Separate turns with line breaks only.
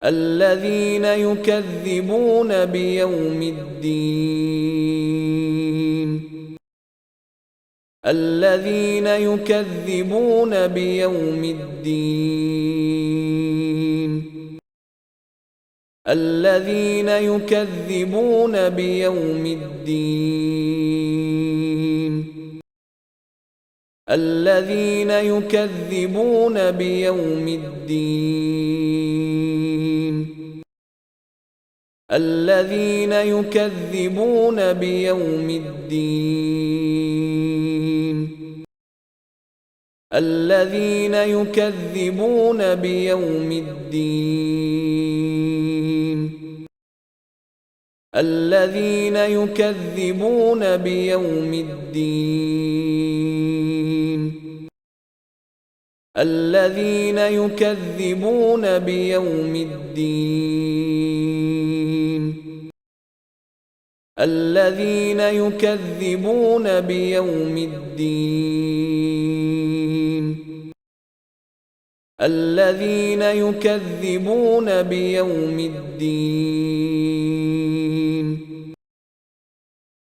الذين يكذبون بيوم الدين. الذين يكذبون بيوم الدين. الذين يكذبون بيوم الدين. الذين يكذبون بيوم الدين. الذين يكذبون بيوم الدين. الذين يكذبون بيوم الدين. الذين يكذبون بيوم الدين. الذين يكذبون بيوم الدين. الذين يكذبون بيوم الدين. الذين يكذبون بيوم الدين.